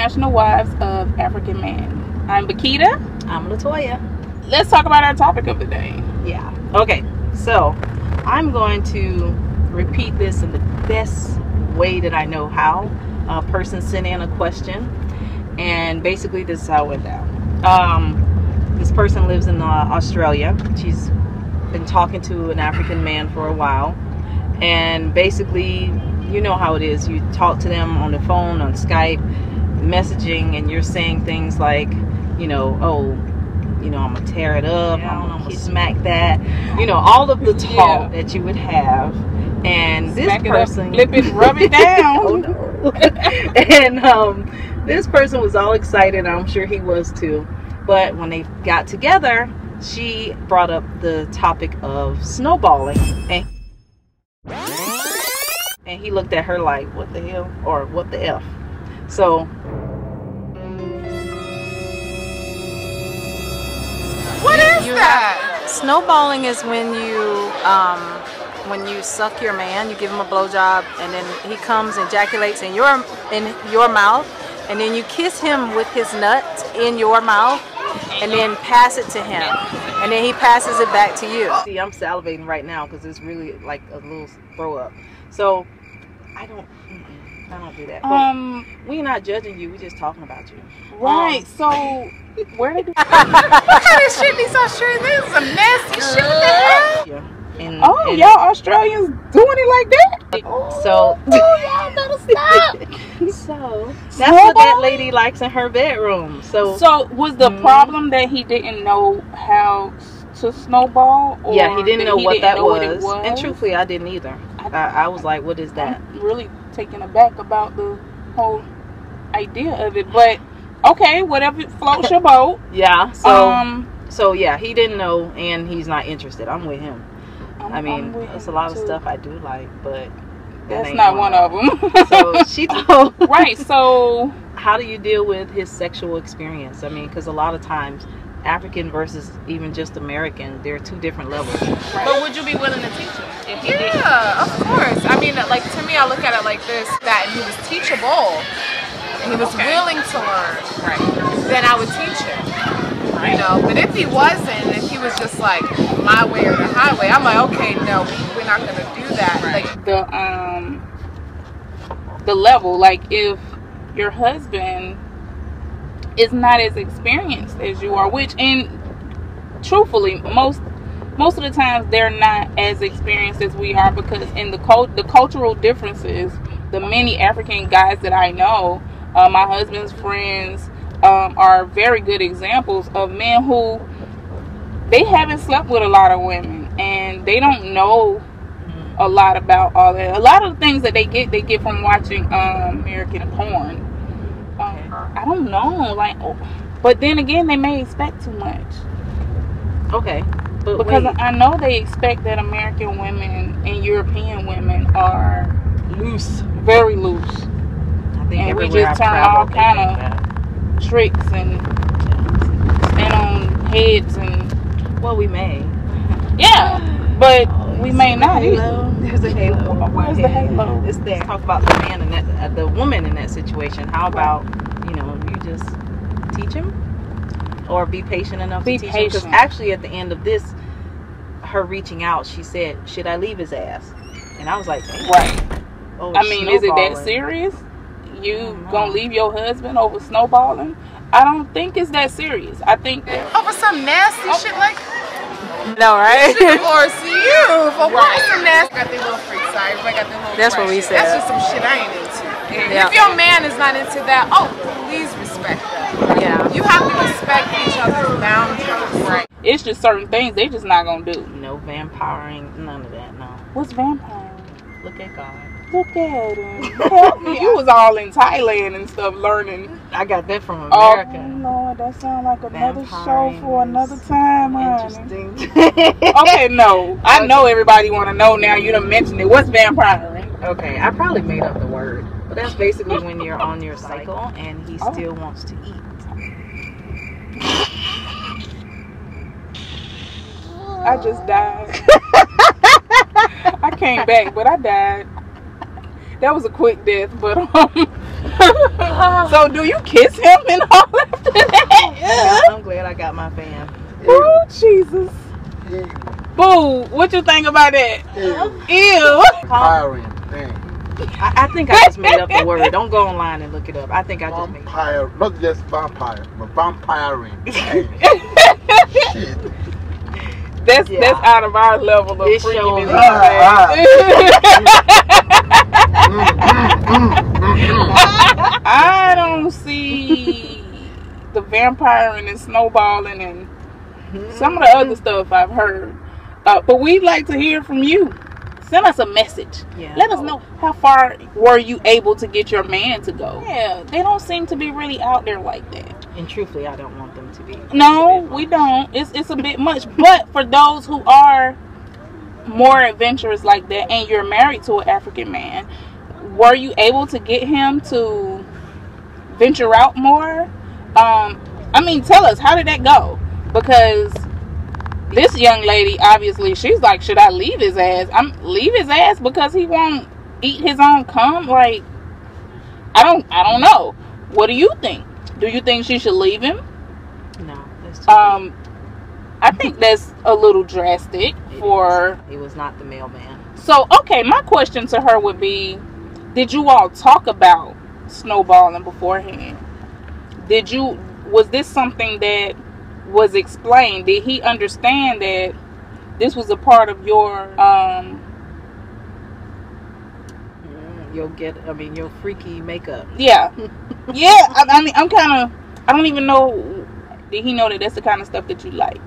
International Wives of African Men. I'm Bakita. I'm Latoya. Let's talk about our topic of the day. Yeah. Okay. So I'm going to repeat this in the best way that I know how. A person sent in a question, and basically this is how it went down. This person lives in Australia. She's been talking to an African man for a while, and basically, you know how it is. You talk to them on the phone, on Skype, messaging, and you're saying things like, you know, oh, you know, I'm gonna tear it up, I'm gonna smack that, you know, all of the talk that you would have. And this person, flip it, rub it down. Oh no. And this person was all excited. I'm sure he was too. But when they got together, she brought up the topic of snowballing, and he looked at her like, what the hell, or what the F. So what is that? Snowballing is when you suck your man, you give him a blowjob, and then he comes and ejaculates in your mouth, and then you kiss him with his nut in your mouth, and then pass it to him, and then he passes it back to you. See, I'm salivating right now because it's really like a little throw up. So I don't do that. But we're not judging you. We're just talking about you. Right. So where did what kind of shit these Australians? This is some nasty shit. What the hell? Yeah. Y'all Australians doing it like that? So y'all better stop. So that's what that lady likes in her bedroom. So was the problem that he didn't know how to snowball? Or yeah, he didn't know what that what it was. And truthfully, I didn't either. I was like, what is that? I'm really taken aback about the whole idea of it. But okay, whatever floats your boat. Yeah. So yeah, he didn't know, and he's not interested. I'm with him. I mean, it's a lot of stuff I do like, but that's not one of them. So she told. Right. So how do you deal with his sexual experience? I mean, because a lot of times, African versus even just American, they're two different levels. Right. But would you be willing to teach him? Yeah, of course. I mean, like, to me, I look at it like this: that he was teachable, and he was willing to learn. Right. Then I would teach him. You know, but if he wasn't, if he was just like my way or the highway, I'm like, okay, no, we're not gonna do that. Right. Like the level, like if your husband is not as experienced as you are, which, and truthfully, most of the times they're not as experienced as we are, because in the cultural differences, the many African guys that I know, my husband's friends, are very good examples of men who they haven't slept with a lot of women, and they don't know a lot about all that. A lot of the things that they get from watching American porn. I don't know, like, but then again, they may expect too much. Okay, but because I know they expect that American women and European women are loose, very loose. I think and we just turn all kind of tricks and stand on heads, and well, we may. Yeah, but we may not either. There's a halo. Where's the halo? It's there. Talk about the man and the woman in that situation. How about, you know, you just teach him, or be patient enough to teach him? Because actually, at the end of this, her reaching out, she said, "Should I leave his ass?" And I was like, "Dang." Right. Oh, I mean, is it that serious? You gonna leave your husband over snowballing? I don't think it's that serious. I think over some nasty shit like. No, right? Or see you for some nasty. Got their little freak side. Everybody got their little. That's what we said. That's just some shit I ain't into. Yeah. If your man is not into that, please respect that. Yeah. You have to respect each other's boundaries. Right. It's just certain things they just not gonna do. No vampiring, none of that. No. What's vampiring? Look at God. Look at him. Help me. You was all in Thailand and stuff learning. I got that from America. Oh, Lord, that sounds like another show for another time, Interesting. Okay, no. I know everybody want to know now. You done mentioned it. What's vampiring? Okay, I probably made up the word. But that's basically when you're on your cycle and he still wants to eat. I just died. I came back, but I died. That was a quick death, but So do you kiss him and all after that? I'm glad I got my fan. Oh, Jesus. Boo, what you think about that? Ew. Vampiring thing. I think I just made up the word. Don't go online and look it up. I think I just made it up. Vampire, not just vampire, but vampiring. Hey. Shit. That's out of our level of It freakiness. I don't see the vampiring and snowballing and some of the other stuff I've heard. But we'd like to hear from you. Send us a message. Yeah. Let us know how far were you able to get your man to go. Yeah, they don't seem to be really out there like that. And truthfully, I don't want them to be. No, we don't. It's a bit much. But for those who are more adventurous like that, and you're married to an African man, were you able to get him to venture out more? I mean, tell us, how did that go? Because this young lady, obviously, she's like, should I leave his ass? Leave his ass because he won't eat his own cum? Like, I don't know. What do you think? Do you think she should leave him? No. That's too I think that's a little drastic for... He was not the mailman. So, okay, my question to her would be, did you all talk about snowballing beforehand? Was this something that was explained? Did he understand that this was a part of your your freaky makeup? Yeah. I mean, I don't even know, did he know that that's the kind of stuff that you like?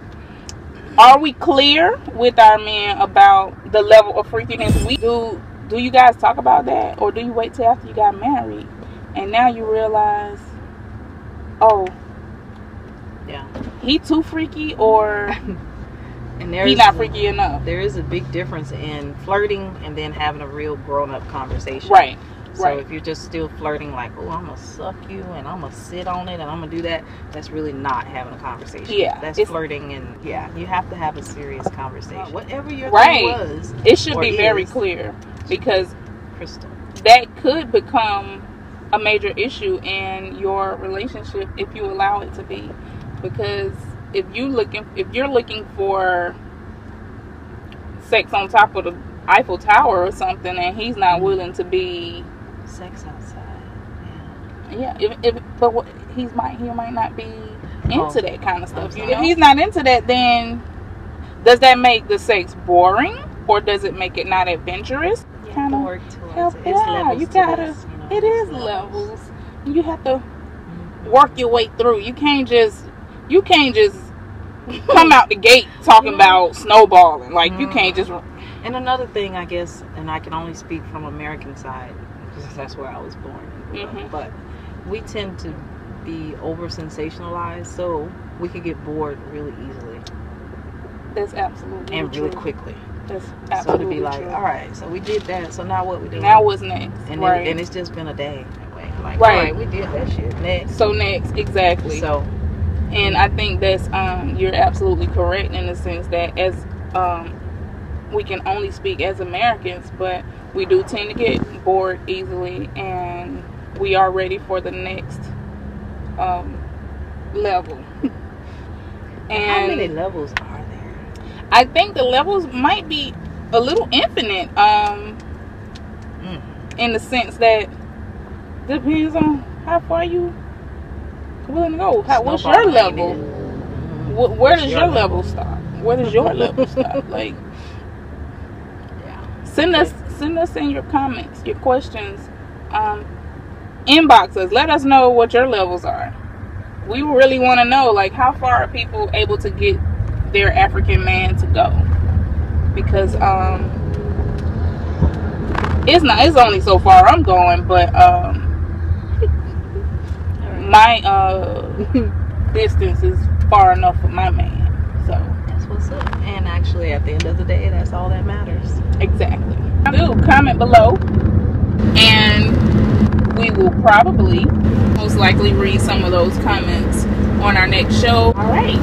Are we clear with our men about the level of freakiness we do? Do you guys talk about that, or do you wait till after you got married and now you realize, oh, yeah, he too freaky, or and he not freaky enough? There is a big difference in flirting and then having a real grown-up conversation. Right. So if you're just still flirting like, oh, I'm going to suck you and I'm going to sit on it and I'm going to do that, that's really not having a conversation. Yeah. That's flirting, and you have to have a serious conversation. Whatever your right. thing was. It should be very clear, because crystal, that could become a major issue in your relationship if you allow it to be. Because if you're looking for sex on top of the Eiffel Tower or something, and he's not willing to be sex outside, but he might not be into that kind of stuff. You know? If he's not into that, then does that make the sex boring, or does it make it not adventurous? You have to work towards it. It is levels. You have to work your way through. You can't just come out the gate talking about snowballing. Like, you can't just. And another thing, I guess, and I can only speak from American side because that's where I was born. But we tend to be over sensationalized, so we could get bored really easily. That's absolutely and true. Really quickly. That's absolutely so to be like, true. all right, so we did that. So now what we doing? Now what's next? And right. And it's just been a day. Like, right. All right, we did that shit. Next. So next, exactly. So, and I think that's you're absolutely correct in the sense that as we can only speak as Americans, but we do tend to get bored easily, and we are ready for the next level. And how many levels are there? I think the levels might be a little infinite, in the sense that depends on how far you willing to go. What's your level? Where does your level start? Where does your level start? Like, send us in your comments, your questions, inbox us. Let us know what your levels are. We really want to know, like, how far are people able to get their African man to go? Because it's only so far I'm going, but my distance is far enough for my man. So that's what's up. And actually, at the end of the day, that's all that matters. Exactly. Do comment below, and we will probably most likely read some of those comments on our next show. All right.